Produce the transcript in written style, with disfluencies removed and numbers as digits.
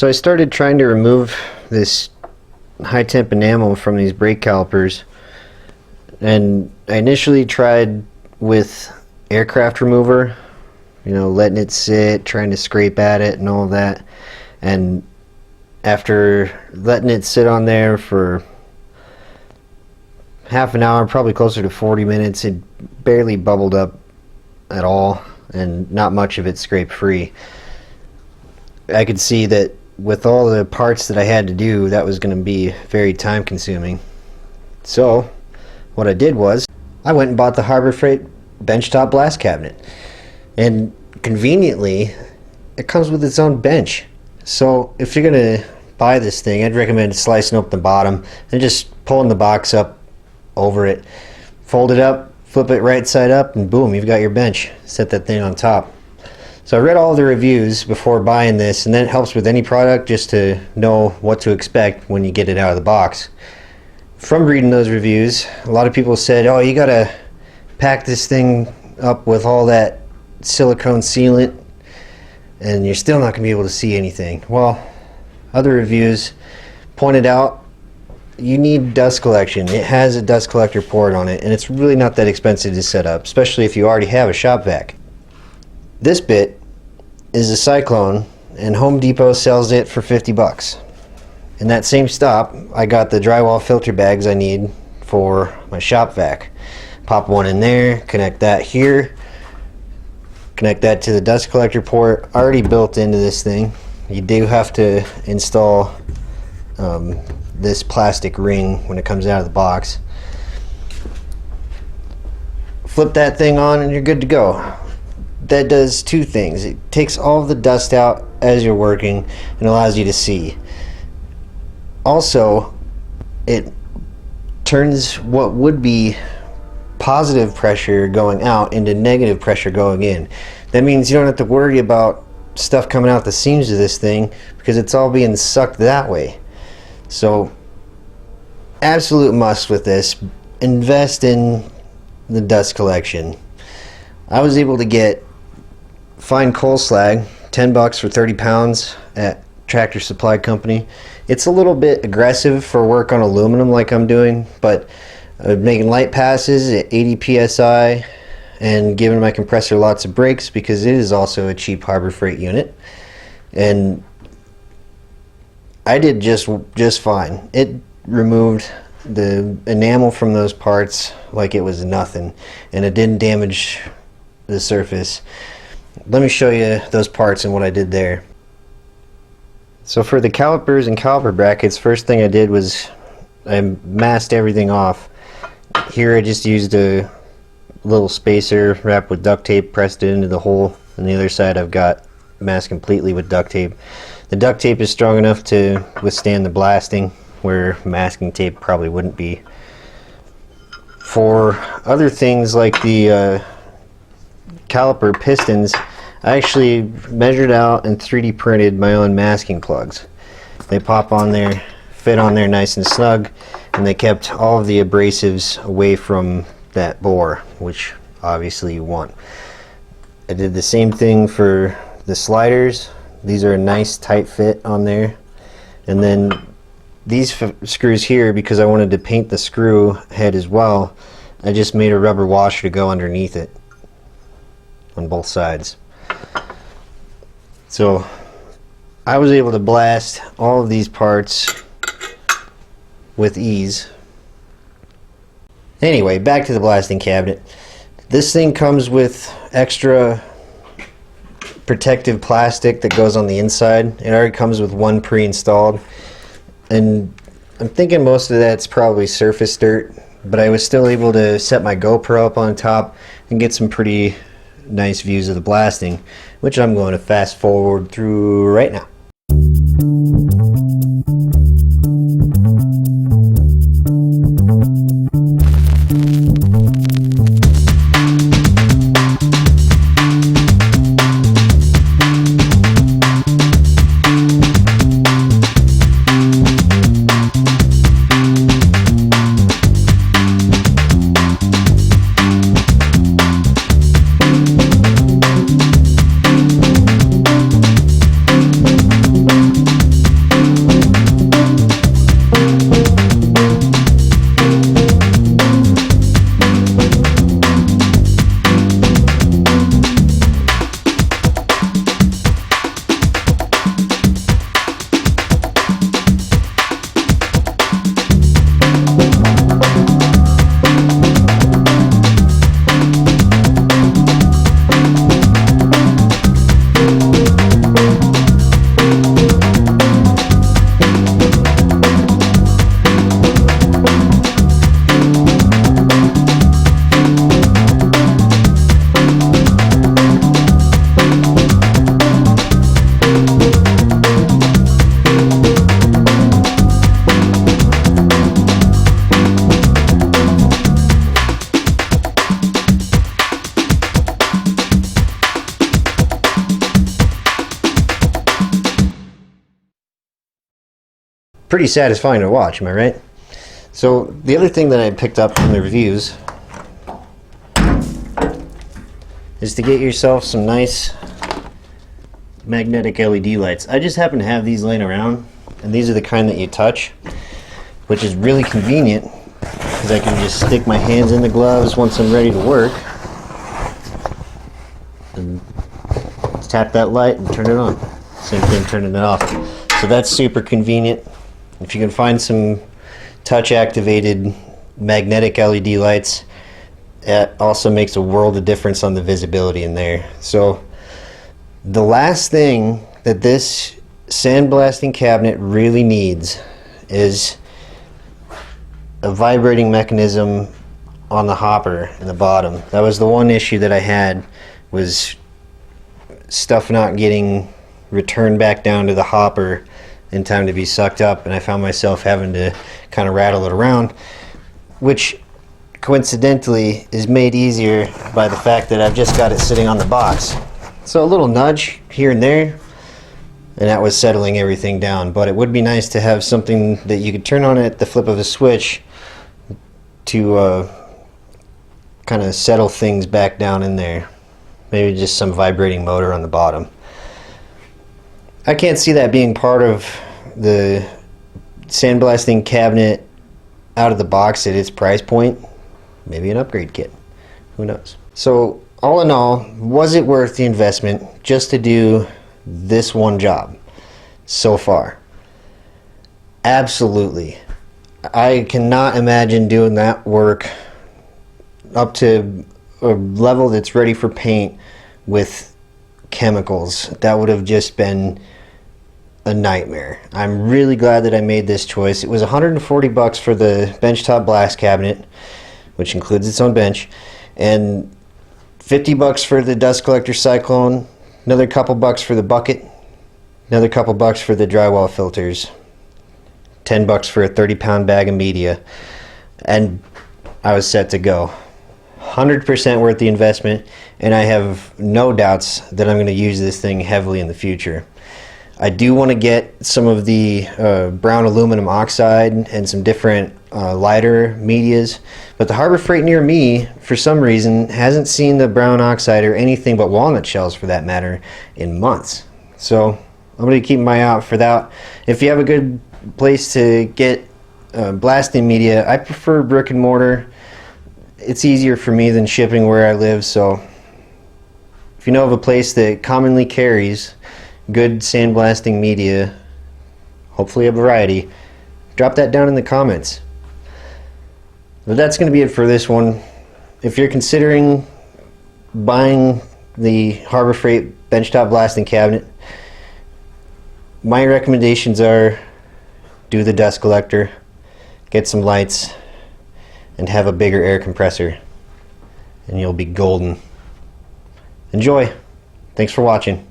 So I started trying to remove this high temp enamel from these brake calipers, and I initially tried with aircraft remover, you know, letting it sit, trying to scrape at it and all of that. And after letting it sit on there for half an hour, probably closer to 40 minutes, it barely bubbled up at all, and not much of it scraped free. I could see that with all the parts that I had to do, that was going to be very time consuming. So what I did was I went and bought the Harbor Freight benchtop blast cabinet, and conveniently it comes with its own bench. So if you're going to buy this thing, I'd recommend slicing open the bottom and just pulling the box up over it, fold it up, flip it right side up, and boom, you've got your bench. Set that thing on top. So I read all the reviews before buying this, and then it helps with any product just to know what to expect when you get it out of the box. From reading those reviews, a lot of people said, oh, you gotta pack this thing up with all that silicone sealant and you're still not gonna be able to see anything. Well, other reviews pointed out you need dust collection. It has a dust collector port on it, and it's really not that expensive to set up, especially if you already have a shop vac. This bit is a Cyclone, and Home Depot sells it for 50 bucks. In that same stop, I got the drywall filter bags I need for my shop vac. Pop one in there, connect that here, connect that to the dust collector port already built into this thing. You do have to install this plastic ring when it comes out of the box. Flip that thing on and you're good to go. That does two things. It takes all of the dust out as you're working and allows you to see. Also, it turns what would be positive pressure going out into negative pressure going in. That means you don't have to worry about stuff coming out the seams of this thing because it's all being sucked that way. So, absolute must with this, invest in the dust collection. I was able to get fine coal slag, 10 bucks for 30 pounds at Tractor Supply Company. It's a little bit aggressive for work on aluminum like I'm doing, but I'm making light passes at 80 psi and giving my compressor lots of breaks because it is also a cheap Harbor Freight unit. And I did just fine. It removed the enamel from those parts like it was nothing, and it didn't damage the surface. Let me show you those parts and what I did there. So for the calipers and caliper brackets, first thing I did was I masked everything off. Here I just used a little spacer wrapped with duct tape, pressed it into the hole, and the other side I've got masked completely with duct tape. The duct tape is strong enough to withstand the blasting, where masking tape probably wouldn't be. For other things like the caliper pistons, I actually measured out and 3D printed my own masking plugs. They pop on there, fit on there nice and snug, and they kept all of the abrasives away from that bore, which obviously you want. I did the same thing for the sliders. These are a nice tight fit on there. And then these screws here, because I wanted to paint the screw head as well, I just made a rubber washer to go underneath it on both sides. So I was able to blast all of these parts with ease. Anyway, back to the blasting cabinet. This thing comes with extra protective plastic that goes on the inside. It already comes with one pre-installed, and I'm thinking most of that's probably surface dirt, but I was still able to set my GoPro up on top and get some pretty nice views of the blasting, which I'm going to fast forward through right now. pretty satisfying to watch, am I right? So the other thing that I picked up from the reviews is to get yourself some nice magnetic LED lights. I just happen to have these laying around, and these are the kind that you touch, which is really convenient because I can just stick my hands in the gloves once I'm ready to work and tap that light and turn it on. Same thing turning it off. So that's super convenient. If you can find some touch activated magnetic LED lights, it also makes a world of difference on the visibility in there. So the last thing that this sandblasting cabinet really needs is a vibrating mechanism on the hopper in the bottom. That was the one issue that I had, was stuff not getting returned back down to the hopper in time to be sucked up, and I found myself having to kind of rattle it around, which coincidentally is made easier by the fact that I've just got it sitting on the box. So a little nudge here and there, and that was settling everything down. But it would be nice to have something that you could turn on at the flip of a switch to kind of settle things back down in there. Maybe just some vibrating motor on the bottom. I can't see that being part of the sandblasting cabinet out of the box at its price point. Maybe an upgrade kit. Who knows? So all in all, was it worth the investment just to do this one job so far? Absolutely. I cannot imagine doing that work up to a level that's ready for paint with chemicals. That would have just been a nightmare. I'm really glad that I made this choice. It was $140 for the Benchtop blast cabinet, which includes its own bench, and $50 for the dust collector cyclone, another couple bucks for the bucket, another couple bucks for the drywall filters, $10 for a 30-pound bag of media, and I was set to go. 100% worth the investment, and I have no doubts that I'm going to use this thing heavily in the future. I do want to get some of the brown aluminum oxide and some different lighter medias, but the Harbor Freight near me, for some reason, hasn't seen the brown oxide or anything but walnut shells for that matter in months. So I'm going to keep my eye out for that. If you have a good place to get blasting media, I prefer brick and mortar. It's easier for me than shipping where I live, so if you know of a place that commonly carries good sandblasting media, hopefully a variety, drop that down in the comments. But that's going to be it for this one. If you're considering buying the Harbor Freight benchtop blasting cabinet, my recommendations are do the dust collector, get some lights, and have a bigger air compressor, and you'll be golden. Enjoy. Thanks for watching.